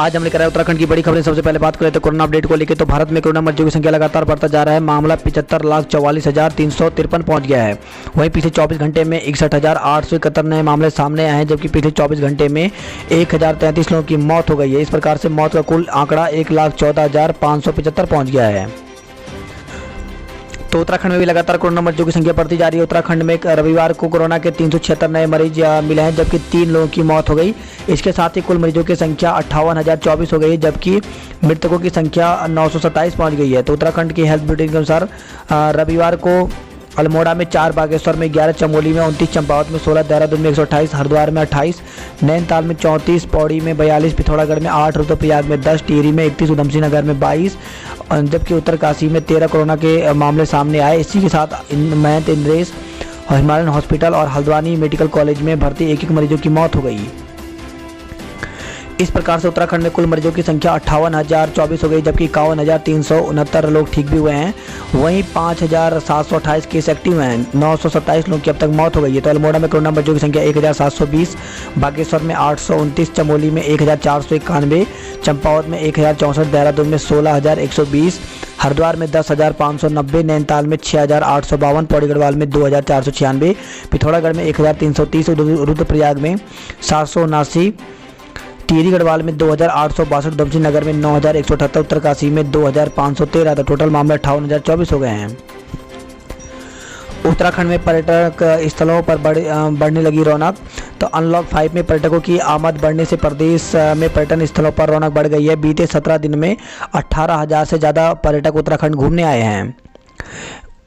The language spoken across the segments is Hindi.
आज हम लेकर आए उत्तराखंड की बड़ी खबरें। सबसे पहले बात करें तो कोरोना अपडेट को लेकर, तो भारत में कोरोना मरीजों की संख्या लगातार बढ़ता जा रहा है। मामला 75,44,353 पहुंच गया है। वहीं पिछले 24 घंटे में 61,871 नए मामले सामने आए हैं, जबकि पिछले 24 घंटे में 1033 लोगों की मौत हो गई है। इस प्रकार से मौत का कुल आंकड़ा 1,14,575 पहुँच गया है। तो उत्तराखंड में भी लगातार कोरोना मरीजों की संख्या बढ़ती जा रही है। उत्तराखंड में रविवार को कोरोना के 376 नए मरीज मिले हैं, जबकि 3 लोगों की मौत हो गई। इसके साथ ही कुल मरीजों की संख्या 58,024 हो गई है, जबकि मृतकों की संख्या 927 पहुंच गई है। तो उत्तराखंड की हेल्थ बुलेटिन के अनुसार रविवार को अल्मोड़ा में 4, बागेश्वर में 11, चमोली में 29, चंपावत में 16, देहरादून में 128, हरिद्वार में 28, नैनीताल में 34, पौड़ी में 42, पिथौरागढ़ में 8, रुद्रप्रयाग में 10, टिहरी में 31, उधमसिंह नगर में 22, जबकि उत्तरकाशी में 13 कोरोना के मामले सामने आए। इसी के साथ महंत इंद्रेश हिमालयन हॉस्पिटल और हल्द्वानी मेडिकल कॉलेज में भर्ती एक मरीजों की मौत हो गई। इस प्रकार से उत्तराखंड में कुल मरीजों की संख्या 58,024 हो गई, जबकि 51,369 लोग ठीक भी हुए हैं। वहीं 5,728 केस एक्टिव हैं। 927 लोगों की अब तक मौत हो गई है। तो अल्मोड़ा में कोरोना मरीजों की संख्या 1,720, बागेश्वर में 829, चमोली में 1,491, चंपावत में 1,064, देहरादून में 16,120, हरिद्वार में 10,590, नैनीताल में 6,852, पौड़ी गढ़वाल में 2,496, पिथौरागढ़ में 1,330, रुद्रप्रयाग में 779, टिहरी गढ़वाल में 2,862, उधमसिंह नगर में 9,178, उत्तरकाशी में 2,513। तो टोटल मामले 58,024 हो गए हैं। उत्तराखंड में पर्यटक स्थलों पर बढ़ने लगी रौनक। तो अनलॉक 5 में पर्यटकों की आमद बढ़ने से प्रदेश में पर्यटन स्थलों पर रौनक बढ़ गई है। बीते 17 दिन में 18,000 से ज़्यादा पर्यटक उत्तराखंड घूमने आए हैं।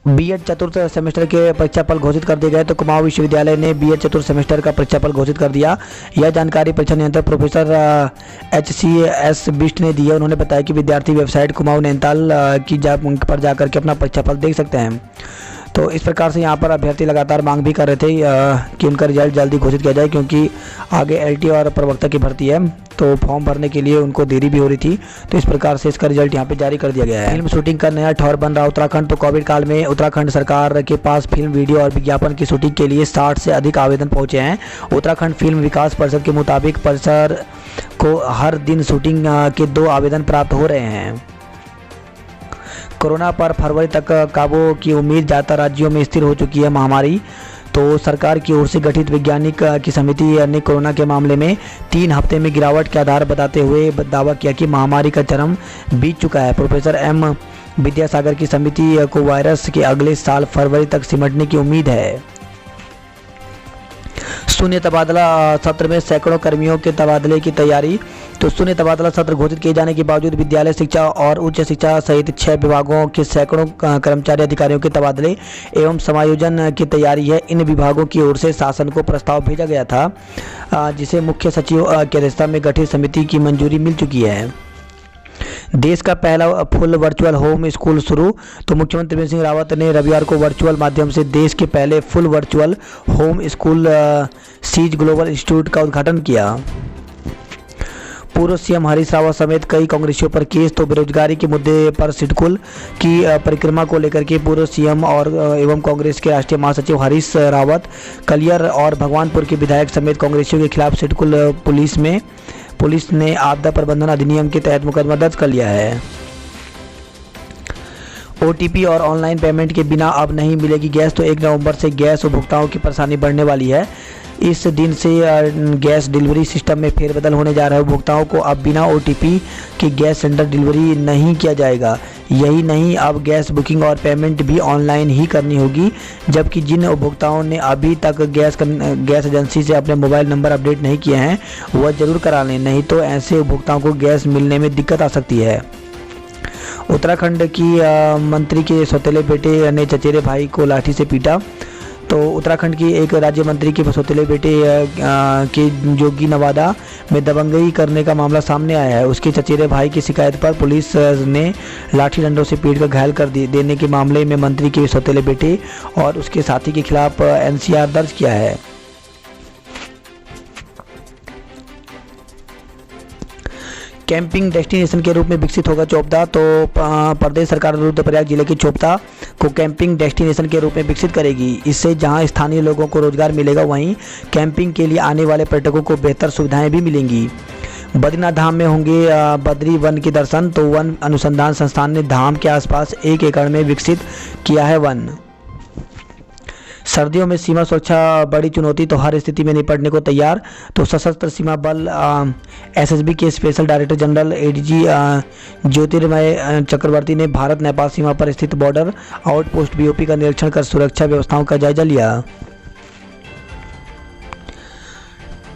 बीएड चतुर्थ सेमेस्टर के परीक्षाफल घोषित कर दिए गए। तो कुमाऊं विश्वविद्यालय ने बीएड चतुर्थ सेमेस्टर का परीक्षाफल घोषित कर दिया। यह जानकारी परीक्षा नियंत्रक प्रोफेसर HCS बिष्ट ने दी है। उन्होंने बताया कि विद्यार्थी वेबसाइट कुमाऊं नैनीताल की पर जाकर के अपना परीक्षाफल देख सकते हैं। तो इस प्रकार से यहाँ पर अभ्यर्थी लगातार मांग भी कर रहे थे कि उनका रिजल्ट जल्दी घोषित किया जाए, क्योंकि आगे LT और प्रवक्ता की भर्ती है, तो फॉर्म भरने के लिए उनको देरी भी हो रही थी। तो इस प्रकार से इसका रिजल्ट यहाँ पे जारी कर दिया गया है। फिल्म शूटिंग का नया ठौर बन रहा उत्तराखंड। तो कोविड काल में उत्तराखंड सरकार के पास फिल्म, वीडियो और विज्ञापन की शूटिंग के लिए 60 से अधिक आवेदन पहुँचे हैं। उत्तराखंड फिल्म विकास परिषद के मुताबिक परिसर को हर दिन शूटिंग के 2 आवेदन प्राप्त हो रहे हैं। कोरोना पर फरवरी तक काबू की उम्मीद। ज़्यादातर राज्यों में स्थिर हो चुकी है महामारी। तो सरकार की ओर से गठित वैज्ञानिक की समिति ने कोरोना के मामले में 3 हफ्ते में गिरावट के आधार बताते हुए दावा किया कि महामारी का चरम बीत चुका है। प्रोफेसर M विद्यासागर की समिति को वायरस के अगले साल फरवरी तक सिमटने की उम्मीद है। शून्य तबादला सत्र में सैकड़ों कर्मियों के तबादले की तैयारी। तो शून्य तबादला सत्र घोषित किए जाने के बावजूद विद्यालय शिक्षा और उच्च शिक्षा सहित 6 विभागों के सैकड़ों कर्मचारी अधिकारियों के तबादले एवं समायोजन की तैयारी है। इन विभागों की ओर से शासन को प्रस्ताव भेजा गया था, जिसे मुख्य सचिव की अध्यक्षता में गठित समिति की मंजूरी मिल चुकी है। देश का पहला फुल वर्चुअल होम स्कूल शुरू। तो मुख्यमंत्री त्रिवेंद्र सिंह रावत ने रविवार को वर्चुअल माध्यम से देश के पहले फुल वर्चुअल होम स्कूल सीज ग्लोबल इंस्टीट्यूट का उद्घाटन किया। पूर्व CM हरीश रावत समेत कई कांग्रेसियों पर केस। तो बेरोजगारी के मुद्दे पर सिडकुल की परिक्रमा को लेकर के पूर्व CM और एवं कांग्रेस के राष्ट्रीय महासचिव हरीश रावत, कलियर और भगवानपुर के विधायक समेत कांग्रेसियों के खिलाफ सिडकुल पुलिस ने आपदा प्रबंधन अधिनियम के तहत मुकदमा दर्ज कर लिया है। OTP और ऑनलाइन पेमेंट के बिना अब नहीं मिलेगी गैस। तो 1 नवंबर से गैस उपभोक्ताओं की परेशानी बढ़ने वाली है। इस दिन से गैस डिलीवरी सिस्टम में फेरबदल होने जा रहा है। उपभोक्ताओं को अब बिना OTP के गैस सिलेंडर डिलीवरी नहीं किया जाएगा। यही नहीं, अब गैस बुकिंग और पेमेंट भी ऑनलाइन ही करनी होगी। जबकि जिन उपभोक्ताओं ने अभी तक गैस एजेंसी से अपने मोबाइल नंबर अपडेट नहीं किए हैं, वह जरूर करा लें, नहीं तो ऐसे उपभोक्ताओं को गैस मिलने में दिक्कत आ सकती है। उत्तराखंड की मंत्री के सौतेले बेटे ने चचेरे भाई को लाठी से पीटा। तो उत्तराखंड की एक राज्य मंत्री के सौतेले बेटे के जोगी नवादा में दबंगई करने का मामला सामने आया है। उसके चचेरे भाई की शिकायत पर पुलिस ने लाठी डंडों से पीटकर घायल कर देने के मामले में मंत्री के सौतेले बेटे और उसके साथी के खिलाफ NCR दर्ज किया है। कैंपिंग डेस्टिनेशन के रूप में विकसित होगा चोपता। तो प्रदेश सरकार रुद्रप्रयाग जिले की चोपता को कैंपिंग डेस्टिनेशन के रूप में विकसित करेगी। इससे जहां स्थानीय लोगों को रोजगार मिलेगा, वहीं कैंपिंग के लिए आने वाले पर्यटकों को बेहतर सुविधाएं भी मिलेंगी। बद्रीनाथ धाम में होंगे बद्री वन के दर्शन। तो वन अनुसंधान संस्थान ने धाम के आसपास 1 एकड़ में विकसित किया है वन। सर्दियों में सीमा सुरक्षा बड़ी चुनौती, तो हर स्थिति में निपटने को तैयार। तो सशस्त्र सीमा बल एसएसबी के स्पेशल डायरेक्टर जनरल एडीजी ज्योतिर्मय चक्रवर्ती ने भारत नेपाल सीमा पर स्थित बॉर्डर आउटपोस्ट बीओपी का निरीक्षण कर सुरक्षा व्यवस्थाओं का जायजा लिया।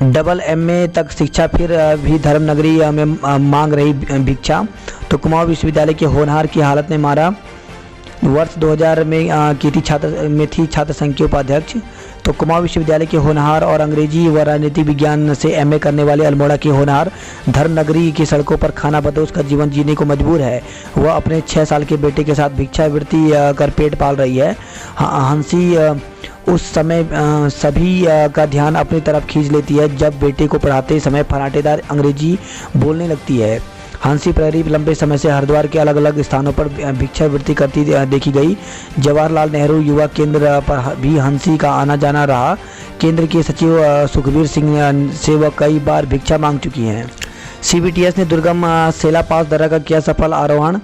डबल एमए तक शिक्षा फिर भी धर्मनगरी में मांग रही भिक्षा। तो कुमाऊं विश्वविद्यालय के होनहार की हालत ने मारा। वर्ष 2000 में थी छात्र संघ के उपाध्यक्ष। तो कुमाऊं विश्वविद्यालय के होनहार और अंग्रेजी व राजनीति विज्ञान से एमए करने वाले अल्मोड़ा के होनहार धर्मनगरी की सड़कों पर खाना बदोश कर जीवन जीने को मजबूर है। वह अपने 6 साल के बेटे के साथ भिक्षावृत्ति कर पेट पाल रही है। हंसी उस समय सभी का ध्यान अपनी तरफ खींच लेती है जब बेटे को पढ़ाते समय फराटेदार अंग्रेजी बोलने लगती है। हंसी प्रहरी लंबे समय से हरिद्वार के अलग अलग स्थानों पर भिक्षावृत्ति करती देखी गई। जवाहरलाल नेहरू युवा केंद्र पर भी हंसी का आना जाना रहा। केंद्र के सचिव सुखबीर सिंह से वह कई बार भिक्षा मांग चुकी हैं। सीबीटीएस ने दुर्गम सेला पास दर्रा का किया सफल आरोहण।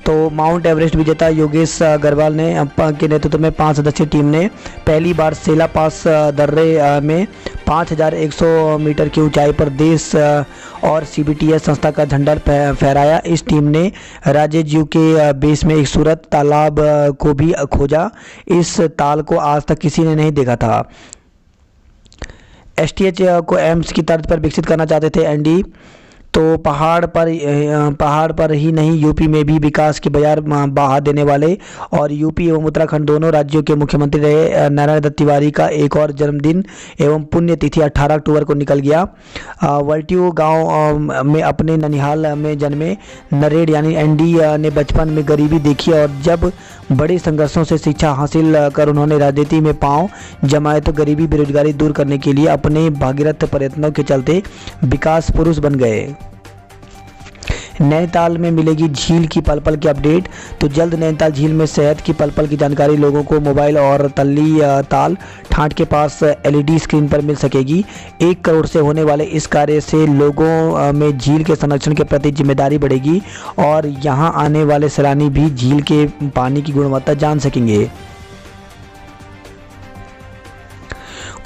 तो माउंट एवरेस्ट विजेता योगेश अग्रवाल ने के नेतृत्व में 5 सदस्यीय टीम ने पहली बार सेला पास दर्रे में 5100 मीटर की ऊंचाई पर देश और सीबीटीएस संस्था का झंडा फहराया। इस टीम ने राजेजू के बेस में एक सूरत तालाब को भी खोजा। इस ताल को आज तक किसी ने नहीं देखा था। एसटीएच को एम्स की तर्ज पर विकसित करना चाहते थे एनडी। तो पहाड़ पर ही नहीं यूपी में भी विकास की बयार बहा देने वाले और यूपी एवं उत्तराखंड दोनों राज्यों के मुख्यमंत्री रहे नारायण दत्त तिवारी का एक और जन्मदिन एवं पुण्यतिथि 18 अक्टूबर को निकल गया। वल्टियो गांव में अपने ननिहाल में जन्मे नरेड़ यानी एनडी ने बचपन में गरीबी देखी और जब बड़े संघर्षों से शिक्षा हासिल कर उन्होंने राजनीति में पांव जमाए तो गरीबी बेरोजगारी दूर करने के लिए अपने भागीरथ प्रयत्नों के चलते विकास पुरुष बन गए। नैनीताल में मिलेगी झील की पल पल की अपडेट। तो जल्द नैनीताल झील में सेहत की पल पल की जानकारी लोगों को मोबाइल और तल्ली ताल ठाट के पास एलईडी स्क्रीन पर मिल सकेगी। 1 करोड़ से होने वाले इस कार्य से लोगों में झील के संरक्षण के प्रति जिम्मेदारी बढ़ेगी और यहां आने वाले सैलानी भी झील के पानी की गुणवत्ता जान सकेंगे।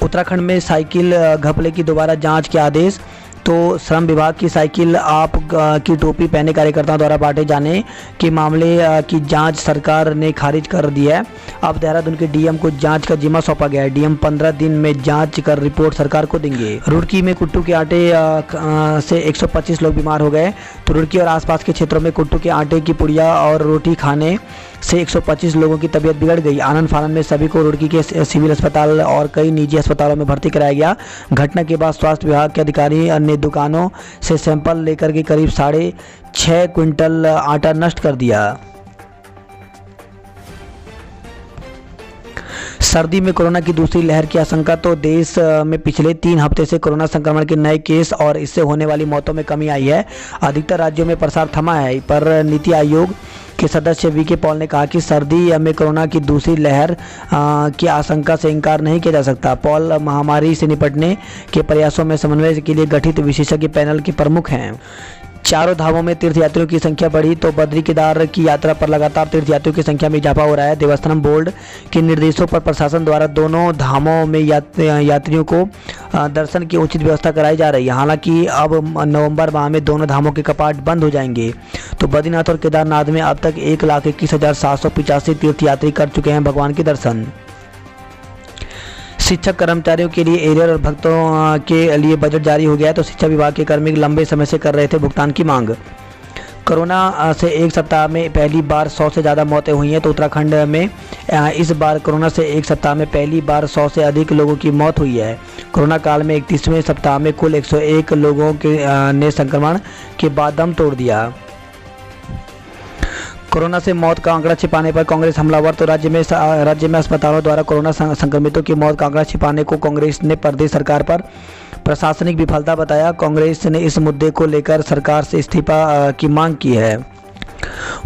उत्तराखंड में साइकिल घपले की दोबारा जांच के आदेश। तो श्रम विभाग की साइकिल आप की टोपी पहने कार्यकर्ताओं द्वारा बांटे जाने के मामले की जांच सरकार ने खारिज कर दी है। अब देहरादून के डीएम को जांच का जिम्मा सौंपा गया है। डीएम 15 दिन में जांच कर रिपोर्ट सरकार को देंगे। रुड़की में कुट्टू के आटे से 125 लोग बीमार हो गए। तो रुड़की और आसपास के क्षेत्रों में कुट्टू के आटे की पुड़िया और रोटी खाने से 125 लोगों की तबीयत बिगड़ गई। आनंद फानन में सभी को रुड़की के सिविल अस्पताल और कई निजी अस्पतालों में भर्ती कराया गया। घटना के बाद स्वास्थ्य विभाग के अधिकारी ने दुकानों से सैंपल लेकर के करीब 6.5 क्विंटल आटा नष्ट कर दिया। सर्दी में कोरोना की दूसरी लहर की आशंका। तो देश में पिछले 3 हफ्ते से कोरोना संक्रमण के नए केस और इससे होने वाली मौतों में कमी आई है। अधिकतर राज्यों में प्रसार थमा है, पर नीति आयोग के सदस्य वीके पॉल ने कहा कि सर्दी में कोरोना की दूसरी लहर की आशंका से इनकार नहीं किया जा सकता। पॉल महामारी से निपटने के प्रयासों में समन्वय के लिए गठित विशेषज्ञ पैनल के प्रमुख हैं। चारों धामों में तीर्थयात्रियों की संख्या बढ़ी। तो बद्री केदार की यात्रा पर लगातार तीर्थयात्रियों की संख्या में इजाफा हो रहा है। देवस्थानम बोर्ड के निर्देशों पर प्रशासन द्वारा दोनों धामों में यात्रियों को दर्शन की उचित व्यवस्था कराई जा रही है। हालांकि अब नवंबर माह में दोनों धामों के कपाट बंद हो जाएंगे। तो बद्रीनाथ और केदारनाथ में अब तक 1,21,785 तीर्थयात्री कर चुके हैं भगवान के दर्शन। शिक्षक कर्मचारियों के लिए एरियर और भक्तों के लिए बजट जारी हो गया है। तो शिक्षा विभाग के कर्मी लंबे समय से कर रहे थे भुगतान की मांग। कोरोना से एक सप्ताह में पहली बार 100 से ज़्यादा मौतें हुई हैं। तो उत्तराखंड में इस बार कोरोना से एक सप्ताह में पहली बार 100 से अधिक लोगों की मौत हुई है। कोरोना काल में 31वें सप्ताह में कुल 101 लोगों ने संक्रमण के बाद दम तोड़ दिया। कोरोना से मौत का आंकड़ा छिपाने पर कांग्रेस हमलावर। तो राज्य में अस्पतालों द्वारा कोरोना संक्रमितों की मौत का आंकड़ा छिपाने को कांग्रेस ने प्रदेश सरकार पर प्रशासनिक विफलता बताया। कांग्रेस ने इस मुद्दे को लेकर सरकार से इस्तीफा की मांग की है।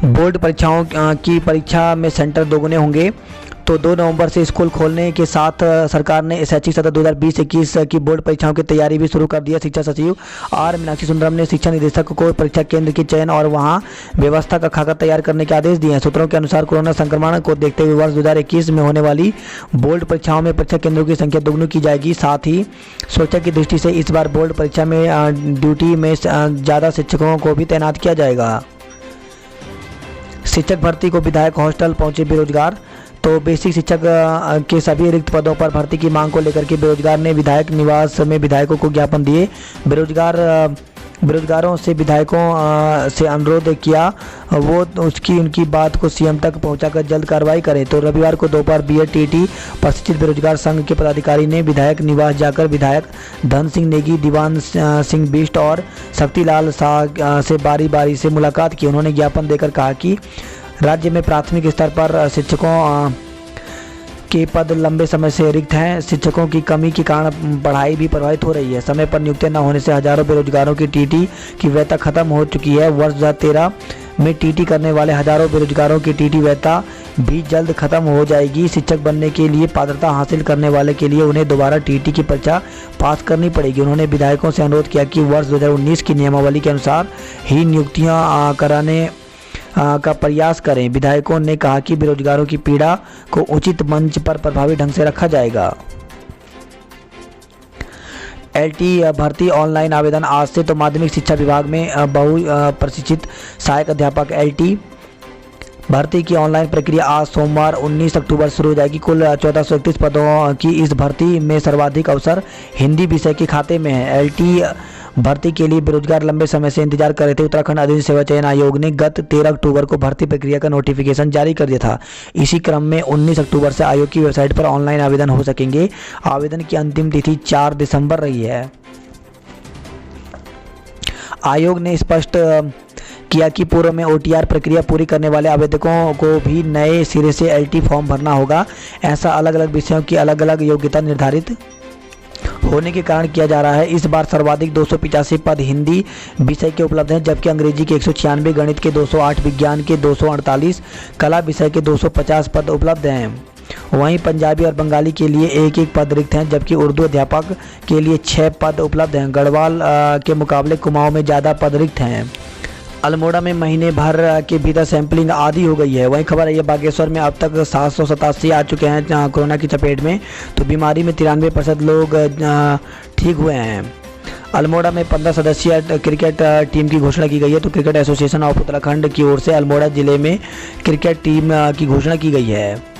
बोर्ड परीक्षाओं की परीक्षा में सेंटर दोगुने होंगे। तो 2 नवंबर से स्कूल खोलने के साथ सरकार ने शैक्षिक सत्र 2020-21 की बोर्ड परीक्षाओं की तैयारी भी शुरू कर दी है। शिक्षा सचिव आर मीनाक्षी सुंदरम ने शिक्षा निदेशक को परीक्षा केंद्र के चयन और वहां व्यवस्था का खाका तैयार करने के आदेश दिए हैं। सूत्रों के अनुसार कोरोना संक्रमण को देखते हुए वर्ष 2021 में होने वाली बोर्ड परीक्षाओं में परीक्षा केंद्रों की संख्या दोगुनी की जाएगी। साथ ही सुरक्षा की दृष्टि से इस बार बोर्ड परीक्षा में ड्यूटी में ज़्यादा शिक्षकों को भी तैनात किया जाएगा। शिक्षक भर्ती को विधायक हॉस्टल पहुंचे बेरोजगार। तो बेसिक शिक्षक के सभी रिक्त पदों पर भर्ती की मांग को लेकर के बेरोजगार ने विधायक निवास में विधायकों को ज्ञापन दिए। बेरोजगारों से विधायकों से अनुरोध किया वो उनकी बात को सीएम तक पहुंचाकर जल्द कार्रवाई करें। तो रविवार को दोपहर बीएड टीटी प्रशिक्षित बेरोजगार संघ के पदाधिकारी ने विधायक निवास जाकर विधायक धन सिंह नेगी, दीवान सिंह बिष्ट और शक्तिलाल शाह से बारी बारी से मुलाकात की। उन्होंने ज्ञापन देकर कहा कि राज्य में प्राथमिक स्तर पर शिक्षकों के पद लंबे समय से रिक्त हैं। शिक्षकों की कमी के कारण पढ़ाई भी प्रभावित हो रही है। समय पर नियुक्तियां न होने से हजारों बेरोजगारों की टीटी की वैधता खत्म हो चुकी है। वर्ष 2013 में टीटी करने वाले हजारों बेरोजगारों की टीटी वैधता भी जल्द खत्म हो जाएगी। शिक्षक बनने के लिए पात्रता हासिल करने वाले के लिए उन्हें दोबारा टीटी की परीक्षा पास करनी पड़ेगी। उन्होंने विधायकों से अनुरोध किया कि वर्ष 2019 की नियमावली के अनुसार ही नियुक्तियाँ कराने का प्रयास करें। विधायकों ने कहा कि बेरोजगारों की पीड़ा को उचित मंच पर प्रभावी ढंग से रखा जाएगा। एलटी भर्ती ऑनलाइन आवेदन आज से। तो माध्यमिक शिक्षा विभाग में बहु प्रशिक्षित सहायक अध्यापक एलटी भर्ती की ऑनलाइन प्रक्रिया आज सोमवार 19 अक्टूबर शुरू हो जाएगी। कुल 1431 पदों की इस भर्ती में सर्वाधिक अवसर हिंदी विषय के खाते में है। एलटी भर्ती के लिए बेरोजगार लंबे समय से इंतजार कर रहे थे। उत्तराखंड अधिक सेवा चयन आयोग ने गत 13 अक्टूबर को भर्ती प्रक्रिया का नोटिफिकेशन जारी कर दिया था। इसी क्रम में 19 अक्टूबर से आयोग की वेबसाइट पर ऑनलाइन आवेदन हो सकेंगे। आवेदन की अंतिम तिथि 4 दिसंबर रही है। आयोग ने स्पष्ट किया कि पूर्व में ओटीआर प्रक्रिया पूरी करने वाले आवेदकों को भी नए सिरे से एलटी फॉर्म भरना होगा। ऐसा अलग अलग विषयों की अलग अलग योग्यता निर्धारित होने के कारण किया जा रहा है। इस बार सर्वाधिक 285 पद हिंदी विषय के उपलब्ध हैं, जबकि अंग्रेजी के 196, गणित के 208, विज्ञान के 248, कला विषय के 250 पद उपलब्ध हैं। वहीं पंजाबी और बंगाली के लिए एक एक पद रिक्त हैं, जबकि उर्दू अध्यापक के लिए 6 पद उपलब्ध हैं। गढ़वाल के मुकाबले कुमाऊं में ज़्यादा पद रिक्त हैं। अल्मोड़ा में महीने भर के भीतर सैंपलिंग आधी हो गई है। वहीं खबर है बागेश्वर में अब तक 787 आ चुके हैं कोरोना की चपेट में। तो बीमारी में 93% लोग ठीक हुए हैं। अल्मोड़ा में 15 सदस्यीय क्रिकेट टीम की घोषणा की गई है। तो क्रिकेट एसोसिएशन ऑफ उत्तराखंड की ओर से अल्मोड़ा जिले में क्रिकेट टीम की घोषणा की गई है।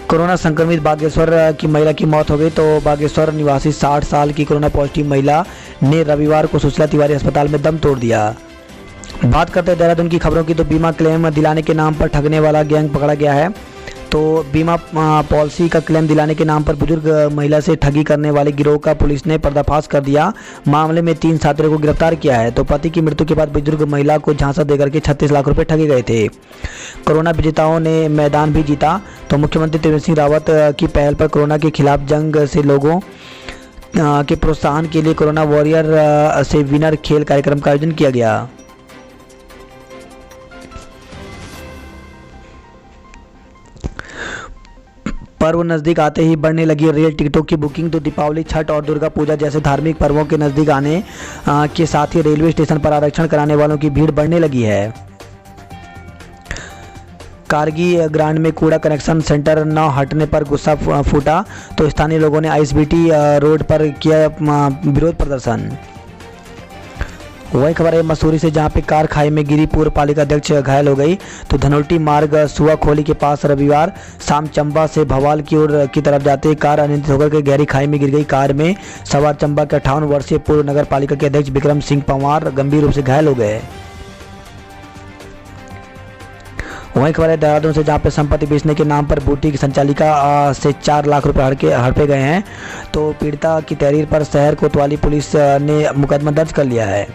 कोरोना संक्रमित बागेश्वर की महिला की मौत हो गई। तो बागेश्वर निवासी 60 साल की कोरोना पॉजिटिव महिला ने रविवार को सुशीला तिवारी अस्पताल में दम तोड़ दिया। बात करते हैं देहरादून की खबरों की। तो बीमा क्लेम दिलाने के नाम पर ठगने वाला गैंग पकड़ा गया है। तो बीमा पॉलिसी का क्लेम दिलाने के नाम पर बुजुर्ग महिला से ठगी करने वाले गिरोह का पुलिस ने पर्दाफाश कर दिया। मामले में 3 छात्रों को गिरफ्तार किया है। तो पति की मृत्यु के बाद बुजुर्ग महिला को झांसा देकर के 36 लाख रुपए ठगे गए थे। कोरोना विजेताओं ने मैदान भी जीता। तो मुख्यमंत्री त्रिवेंद्र सिंह रावत की पहल पर कोरोना के खिलाफ जंग से लोगों के प्रोत्साहन के लिए कोरोना वॉरियर से विनर खेल कार्यक्रम का आयोजन किया गया। पर्व नज़दीक आते ही बढ़ने लगी रेल टिकटों की बुकिंग। तो दीपावली, छठ और दुर्गा पूजा जैसे धार्मिक पर्वों के नज़दीक आने के साथ ही रेलवे स्टेशन पर आरक्षण कराने वालों की भीड़ बढ़ने लगी है। कारगी ग्रांड में कूड़ा कनेक्शन सेंटर न हटने पर गुस्सा फूटा। तो स्थानीय लोगों ने आईएसबीटी रोड पर किया विरोध प्रदर्शन। वही खबर है मसूरी से, जहां पे कार खाई में गिरी, पूर्व पालिका अध्यक्ष घायल हो गई। तो धनोल्टी मार्ग सुआखोली के पास रविवार शाम चंबा से भवाल की तरफ जाते कार अनियंत्रित होकर के गहरी खाई में गिर गई। कार में सवार चंबा के 58 वर्षीय पूर्व नगर पालिका के अध्यक्ष विक्रम सिंह पंवार गंभीर रूप से घायल हो गए। वहीं खबर है देहरादून से, जहां पे संपत्ति बेचने के नाम पर बुटीक संचालिका से 4 लाख रुपए हड़पे गए हैं। तो पीड़िता की तहरीर पर शहर कोतवाली पुलिस ने मुकदमा दर्ज कर लिया है।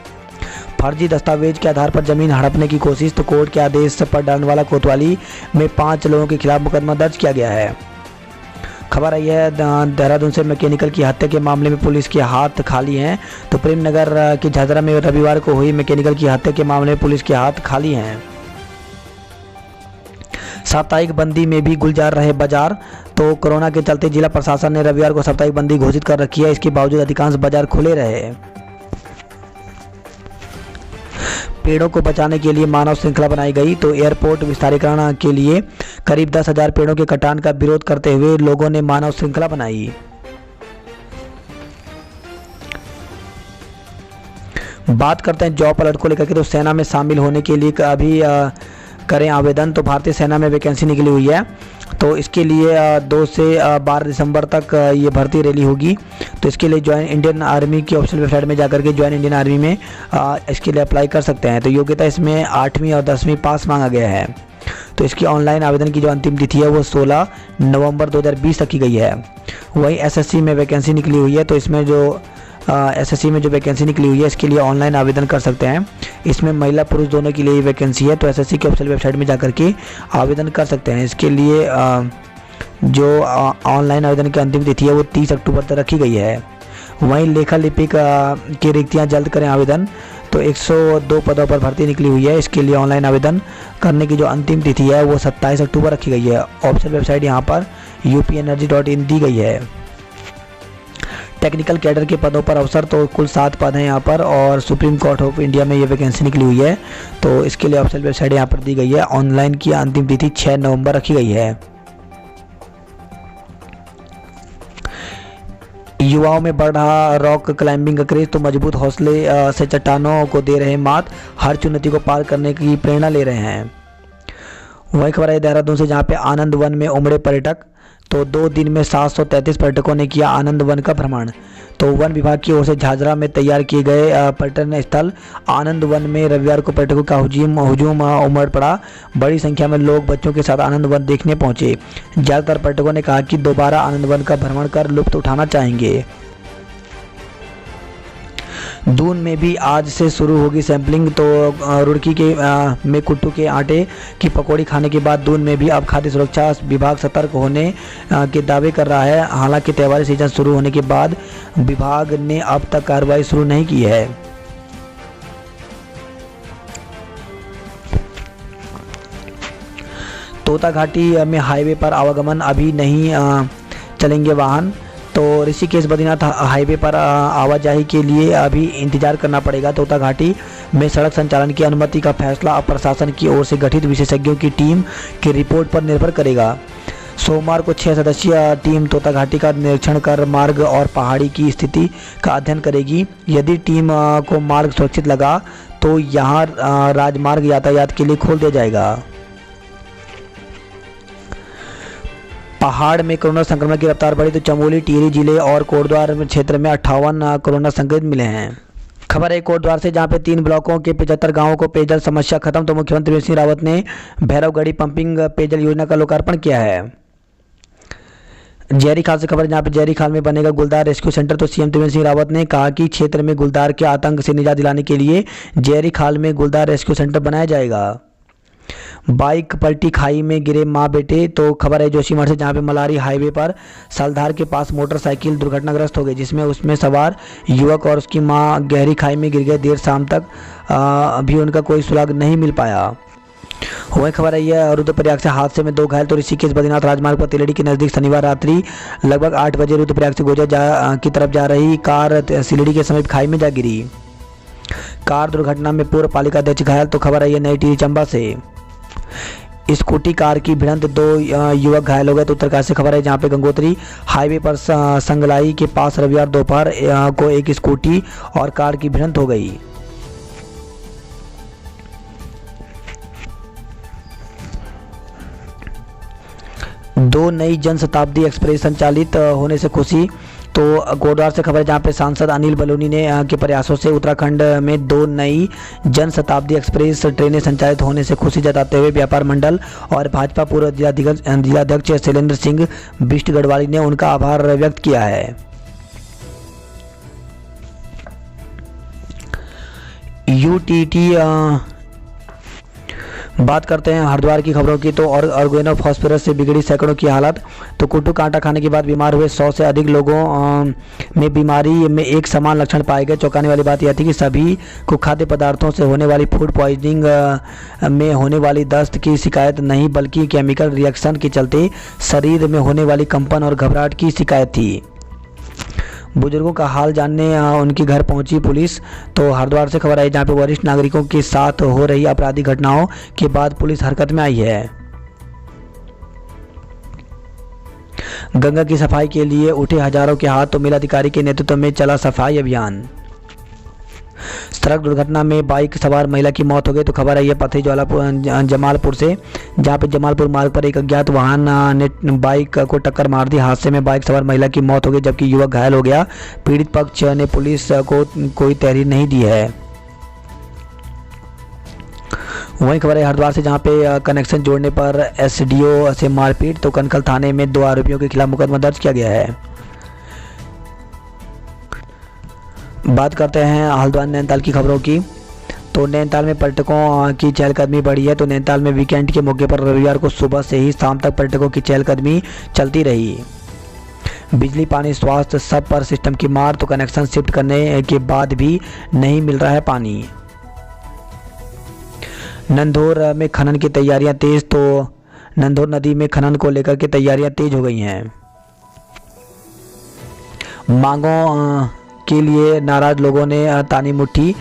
फर्जी दस्तावेज के आधार पर जमीन हड़पने की कोशिश। तो कोर्ट के आदेश पर डांडवाला कोतवाली में 5 लोगों के खिलाफ मुकदमा दर्ज किया गया है। खबर आई है देहरादून से, मैकेनिकल की हत्या के मामले में पुलिस के हाथ खाली हैं। तो प्रेम नगर के झाझरा में रविवार को हुई मैकेनिकल की हत्या के मामले में पुलिस के हाथ खाली हैं। साप्ताहिक बंदी में भी गुलजार रहे बाजार। तो कोरोना के चलते जिला प्रशासन ने रविवार को साप्ताहिक बंदी घोषित कर रखी है। इसके बावजूद अधिकांश बाजार खुले रहे। पेड़ों को बचाने के लिए मानव श्रृंखला बनाई गई। तो एयरपोर्ट विस्तारीकरण के लिए करीब 10,000 पेड़ों के कटान का विरोध करते हुए लोगों ने मानव श्रृंखला बनाई। बात करते हैं जॉब अलर्ट को लेकर के। तो सेना में शामिल होने के लिए अभी करें आवेदन। तो भारतीय सेना में वैकेंसी निकली हुई है। तो इसके लिए 2 से 12 दिसंबर तक ये भर्ती रैली होगी। तो इसके लिए ज्वाइन इंडियन आर्मी की ऑफिशियल वेबसाइट में जाकर के ज्वाइन इंडियन आर्मी में इसके लिए अप्लाई कर सकते हैं। तो योग्यता इसमें 8वीं और 10वीं पास मांगा गया है। तो इसकी ऑनलाइन आवेदन की जो अंतिम तिथि है वो 16 नवंबर 2020 तक की गई है। वहीं एसएससी में वैकेंसी निकली हुई है। तो इसमें जो एसएससी में जो वैकेंसी निकली हुई है इसके लिए ऑनलाइन आवेदन कर सकते हैं। इसमें महिला पुरुष दोनों के लिए वैकेंसी है। तो एसएससी की ऑफिशियल वेबसाइट में जाकर के आवेदन कर सकते हैं। इसके लिए जो ऑनलाइन आवेदन की अंतिम तिथि है वो 30 अक्टूबर तक रखी गई है। वहीं लेखा लिपिक की रिक्तियाँ जल्द करें आवेदन। तो 102 पदों पर भर्ती निकली हुई है। इसके लिए ऑनलाइन आवेदन करने की जो अंतिम तिथि है वो 27 अक्टूबर रखी गई है। ऑफिशियल वेबसाइट यहाँ पर upenergy.in दी गई है। टेक्निकल कैडर के पदों पर अवसर तो कुल 7 पद हैं यहाँ पर, और सुप्रीम कोर्ट ऑफ इंडिया में ये वैकेंसी निकली हुई है। तो इसके लिए ऑफिशियल वेबसाइट यहाँ पर दी गई है। ऑनलाइन की अंतिम तिथि 6 नवंबर रखी गई है। युवाओं में बढ़ रहा रॉक क्लाइंबिंग का क्रेज। तो मजबूत हौसले से चट्टानों को दे रहे मात, हर चुनौती को पार करने की प्रेरणा ले रहे हैं। वही खबर है देहरादून से, जहाँ पे आनंद वन में उमड़े पर्यटक। तो 2 दिन में 733 पर्यटकों ने किया आनंद वन का भ्रमण। तो वन विभाग की ओर से झाझरा में तैयार किए गए पर्यटन स्थल आनंद वन में रविवार को पर्यटकों का हुजूम उमड़ पड़ा। बड़ी संख्या में लोग बच्चों के साथ आनंद वन देखने पहुंचे। ज़्यादातर पर्यटकों ने कहा कि दोबारा आनंद वन का भ्रमण कर लुत्फ उठाना चाहेंगे। दून में भी आज से शुरू होगी सैंपलिंग। तो रुड़की के में कुट्टू के आटे की पकौड़ी खाने के बाद दून में भी अब खाद्य सुरक्षा विभाग सतर्क होने के दावे कर रहा है। हालांकि त्योहारी सीजन शुरू होने के बाद विभाग ने अब तक कार्रवाई शुरू नहीं की है। तोता घाटी में हाईवे पर आवागमन अभी नहीं चलेंगे वाहन। तो ऋषिकेश बद्रीनाथ हाईवे पर आवाजाही के लिए अभी इंतजार करना पड़ेगा। तोता घाटी में सड़क संचालन की अनुमति का फैसला अब प्रशासन की ओर से गठित विशेषज्ञों की टीम की रिपोर्ट पर निर्भर करेगा। सोमवार को 6 सदस्यीय टीम तोता घाटी का निरीक्षण कर मार्ग और पहाड़ी की स्थिति का अध्ययन करेगी। यदि टीम को मार्ग सुरक्षित लगा तो यहाँ राजमार्ग यातायात के लिए खोल दिया जाएगा। पहाड़ में कोरोना संक्रमण की रफ्तार बढ़ी। तो चमोली, टिहरी जिले और कोटद्वार क्षेत्र में 58 कोरोना संक्रमित मिले हैं। खबर है कोटद्वार से, जहां पे 3 ब्लॉकों के 75 गांवों को पेयजल समस्या खत्म। तो मुख्यमंत्री त्रिवेंद्र सिंह रावत ने भैरवगढ़ी पंपिंग पेयजल योजना का लोकार्पण किया है। जयहरी खाल से खबर, जहां पे जयहरी खाल में बनेगा गुलदार रेस्क्यू सेंटर। तो सीएम त्रिवेंद्र सिंह रावत ने कहा कि क्षेत्र में गुलदार के आतंक से निजात दिलाने के लिए जयहरी खाल में गुलदार रेस्क्यू सेंटर बनाया जाएगा। बाइक पलटी, खाई में गिरे मां बेटे। तो खबर है जोशीमठ से, जहां पे मलारी हाईवे पर सालधार के पास मोटरसाइकिल दुर्घटनाग्रस्त हो गई, जिसमें उसमें सवार युवक और उसकी मां गहरी खाई में गिर गए। देर शाम तक अभी उनका कोई सुराग नहीं मिल पाया। वही खबर है यह रुद्रप्रयाग से, हादसे में 2 घायल। तो ऋषिकेश बद्रीनाथ राजमार्ग पर तिलड़ी के नजदीक शनिवार रात्रि लगभग 8 बजे रुद्रप्रयाग से गोजा की तरफ जा रही कार सिलड़ी के समीप खाई में जा गिरी। कार दुर्घटना में पूर्व पालिका अध्यक्ष घायल। तो खबर है यह नई टिहरी चंबा से, स्कूटी कार की भिड़ंत 2 युवक घायल हो गए। तो उत्तरकाशी से खबर है, जहां पे गंगोत्री हाईवे पर संगलाई के पास रविवार दोपहर को एक स्कूटी और कार की भिड़ंत हो गई। दो नई जन शताब्दी एक्सप्रेस संचालित होने से खुशी। तो कोटद्वार से खबर है, जहाँ पे सांसद अनिल बलूनी ने के प्रयासों से उत्तराखंड में 2 नई जन शताब्दी एक्सप्रेस ट्रेनें संचालित होने से खुशी जताते हुए व्यापार मंडल और भाजपा पूर्व जिलाध्यक्ष शैलेंद्र सिंह बिष्ट गढ़वाली ने उनका आभार व्यक्त किया है। यूटीटी बात करते हैं हरिद्वार की खबरों की, तो ऑर्गेनो फॉस्फोरस से बिगड़ी सैकड़ों की हालत। तो कुट्टू कांटा खाने के बाद बीमार हुए 100 से अधिक लोगों में बीमारी में एक समान लक्षण पाए गए। चौंकाने वाली बात यह थी कि सभी को खाद्य पदार्थों से होने वाली फूड पॉइजनिंग में होने वाली दस्त की शिकायत नहीं, बल्कि केमिकल रिएक्शन के चलते शरीर में होने वाली कंपन और घबराहट की शिकायत थी। बुजुर्गों का हाल जानने उनके घर पहुंची पुलिस। तो हरिद्वार से खबर आई, जहां पे वरिष्ठ नागरिकों के साथ हो रही आपराधिक घटनाओं के बाद पुलिस हरकत में आई है। गंगा की सफाई के लिए उठे हजारों के हाथ, तो मेलाधिकारी के नेतृत्व में चला सफाई अभियान। सड़क दुर्घटना में बाइक सवार महिला की मौत हो गई। तो खबर है ये पथरी जमालपुर से, जहां पे जमालपुर मार्ग पर एक अज्ञात वाहन ने बाइक को टक्कर मार दी। हादसे में बाइक सवार महिला की मौत हो गई, जबकि युवक घायल हो गया। पीड़ित पक्ष ने पुलिस को कोई तहरीर नहीं दी है। वहीं खबर है हरिद्वार से, जहां पे कनेक्शन जोड़ने पर एसडीओ से मारपीट। तो कनखल थाने में 2 आरोपियों के खिलाफ मुकदमा दर्ज किया गया है। बात करते हैं हल्द्वानी नैनीताल की खबरों की। तो नैनीताल में पर्यटकों की चहलकदमी बढ़ी है। तो नैनीताल में वीकेंड के मौके पर रविवार को सुबह से ही शाम तक पर्यटकों की चहलकदमी चलती रही। बिजली, पानी, स्वास्थ्य सब पर सिस्टम की मार। तो कनेक्शन शिफ्ट करने के बाद भी नहीं मिल रहा है पानी। नंदौर में खनन की तैयारियां तेज। तो नंदौर नदी में खनन को लेकर के तैयारियां तेज हो गई हैं। मांगों के लिए नाराज लोगों ने तानी मुट्ठी।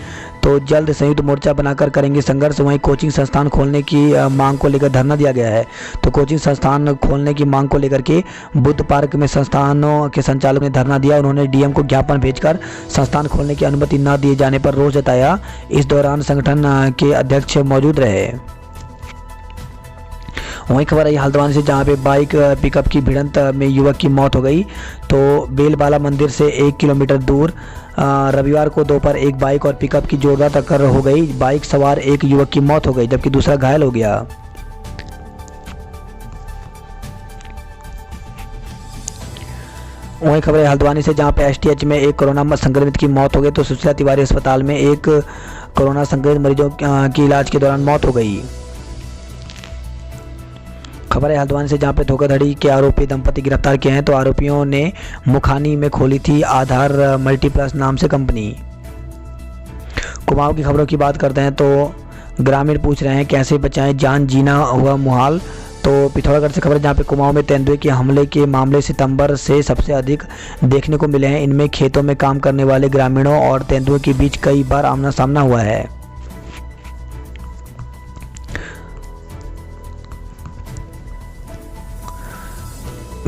तो जल्द संयुक्त मोर्चा बनाकर करेंगे संघर्ष। वहीं कोचिंग संस्थान खोलने की मांग को लेकर धरना दिया गया है। तो कोचिंग संस्थान खोलने की मांग को लेकर के बुद्ध पार्क में संस्थानों के संचालक ने धरना दिया। उन्होंने डीएम को ज्ञापन भेजकर संस्थान खोलने की अनुमति न दिए जाने पर रोष जताया। इस दौरान संगठन के अध्यक्ष मौजूद रहे। वहीं खबर आई हल्द्वानी से, जहां पे बाइक पिकअप की भिड़ंत में युवक की मौत हो गई। तो बेलबाला मंदिर से 1 किलोमीटर दूर रविवार को दोपहर एक बाइक और पिकअप की जोरदार टक्कर हो गई। बाइक सवार एक युवक की मौत हो गई, जबकि दूसरा घायल हो गया। वहीं खबर है हल्द्वानी से, जहां पे एसटीएच में एक कोरोना संक्रमित की मौत हो गई। तो सुशीला तिवारी अस्पताल में एक कोरोना संक्रमित मरीजों की इलाज के दौरान मौत हो गई। खबर है हल्द्वानी से, जहां पे धोखाधड़ी के आरोपी दंपति गिरफ्तार किए हैं। तो आरोपियों ने मुखानी में खोली थी आधार मल्टीप्लस नाम से कंपनी। कुमाऊं की खबरों की बात करते हैं। तो ग्रामीण पूछ रहे हैं कैसे बचाएं जान, जीना हुआ मुहाल। तो पिथौरागढ़ से खबर है, जहां पे कुमाऊं में तेंदुए के हमले के मामले सितंबर से सबसे अधिक देखने को मिले हैं। इनमें खेतों में काम करने वाले ग्रामीणों और तेंदुए के बीच कई बार आमना सामना हुआ है।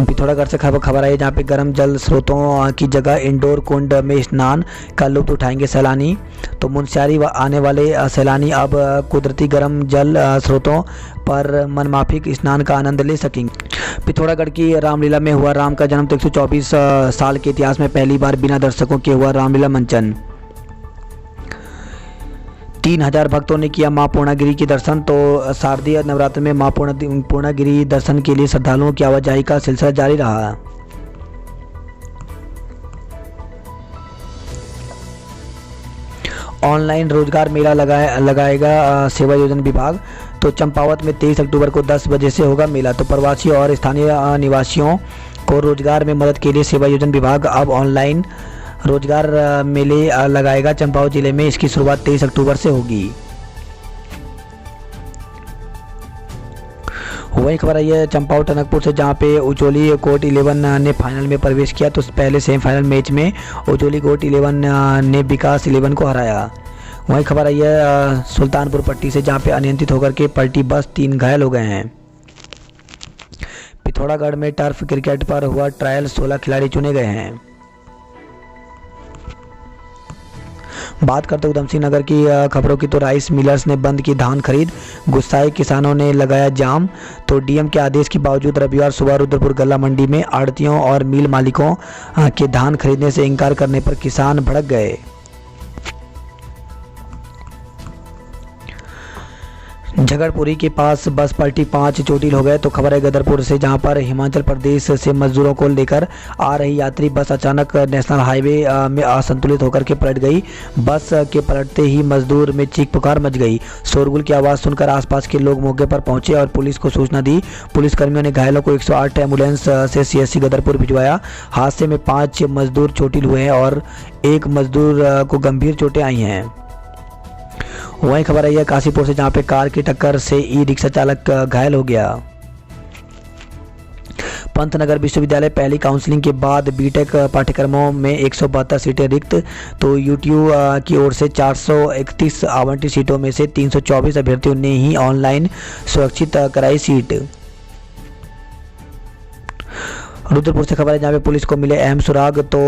पिथौरागढ़ से खबर आई, जहाँ पे गर्म जल स्रोतों की जगह इंडोर कुंड में स्नान का लुत्फ उठाएंगे सैलानी। तो मुनस्यारी आने वाले सैलानी अब कुदरती गर्म जल स्रोतों पर मनमाफिक स्नान का आनंद ले सकेंगे। पिथौरागढ़ की रामलीला में हुआ राम का जन्म। तो 124 साल के इतिहास में पहली बार बिना दर्शकों के हुआ रामलीला मंचन। 3000 भक्तों ने किया मां पूर्णागिरी के दर्शन। तो शारदीय नवरात्र में मां पूर्णागिरी दर्शन के लिए श्रद्धालुओं की आवाजाही का सिलसिला जारी रहा। ऑनलाइन रोजगार मेला लगाएगा सेवा योजना विभाग। तो चंपावत में 23 अक्टूबर को 10 बजे से होगा मेला। तो प्रवासी और स्थानीय निवासियों को रोजगार में मदद के लिए सेवा योजना विभाग अब ऑनलाइन रोजगार मेले लगाएगा। चंपावत जिले में इसकी शुरुआत 23 अक्टूबर से होगी। वही खबर आई है चंपावत टनकपुर से, जहां पे उचोली कोर्ट 11 ने फाइनल में प्रवेश किया। तो पहले सेमीफाइनल मैच में उचोली कोर्ट 11 ने विकास 11 को हराया। वही खबर आई है सुल्तानपुर पट्टी से, जहां पे अनियंत्रित होकर के पलटी बस 3 घायल हो गए हैं। पिथौरागढ़ में टर्फ क्रिकेट पर हुआ ट्रायल, 16 खिलाड़ी चुने गए हैं। बात करते उधम सिंह नगर की खबरों की। तो राइस मिलर्स ने बंद की धान खरीद, गुस्साए किसानों ने लगाया जाम। तो डीएम के आदेश के बावजूद रविवार सुबह रुद्रपुर गल्ला मंडी में आड़तियों और मिल मालिकों के धान खरीदने से इनकार करने पर किसान भड़क गए। झगड़पुरी के पास बस पलटी, 5 चोटिल हो गए। तो खबर है गदरपुर से, जहां पर हिमाचल प्रदेश से मजदूरों को लेकर आ रही यात्री बस अचानक नेशनल हाईवे में असंतुलित होकर के पलट गई। बस के पलटते ही मजदूर में चीख पुकार मच गई। शोरगुल की आवाज़ सुनकर आसपास के लोग मौके पर पहुंचे और पुलिस को सूचना दी। पुलिसकर्मियों ने घायलों को 108 एम्बुलेंस से CSC गदरपुर भिजवाया। हादसे में 5 मजदूर चोटिल हुए हैं और 1 मजदूर को गंभीर चोटें आई हैं। वहीं खबर आई है काशीपुर से, जहां पे कार की टक्कर से ई-रिक्शा चालक घायल हो गया। पंतनगर विश्वविद्यालय पहली काउंसलिंग के बाद बीटेक पाठ्यक्रमों में 172 सीटें रिक्त। तो यूटीयू की ओर से 431 आवंटित सीटों में से 324 अभ्यर्थियों ने ही ऑनलाइन सुरक्षित कराई सीट। रुद्रपुर से खबर है, जहाँ पे पुलिस को मिले अहम सुराग। तो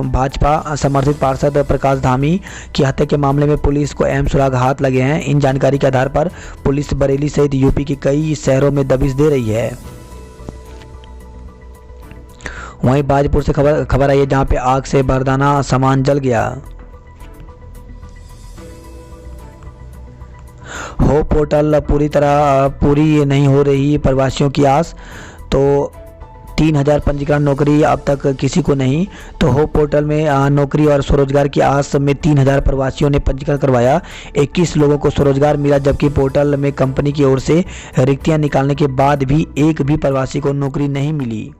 भाजपा समर्थित पार्षद प्रकाश धामी की हत्या के मामले में पुलिस को अहम सुराग हाथ लगे हैं। इन जानकारी के आधार पर पुलिस बरेली सहित यूपी के कई शहरों में दबिश दे रही है। वहीं बाजपुर से खबर आई है, जहाँ पे आग से बरदाना सामान जल गया। होप पोर्टल पूरी नहीं हो रही प्रवासियों की आस। तो 3000 पंजीकरण नौकरी अब तक किसी को नहीं। तो होप पोर्टल में नौकरी और स्वरोजगार की आस में 3000 प्रवासियों ने पंजीकरण करवाया। 21 लोगों को स्वरोजगार मिला, जबकि पोर्टल में कंपनी की ओर से रिक्तियां निकालने के बाद भी एक भी प्रवासी को नौकरी नहीं मिली।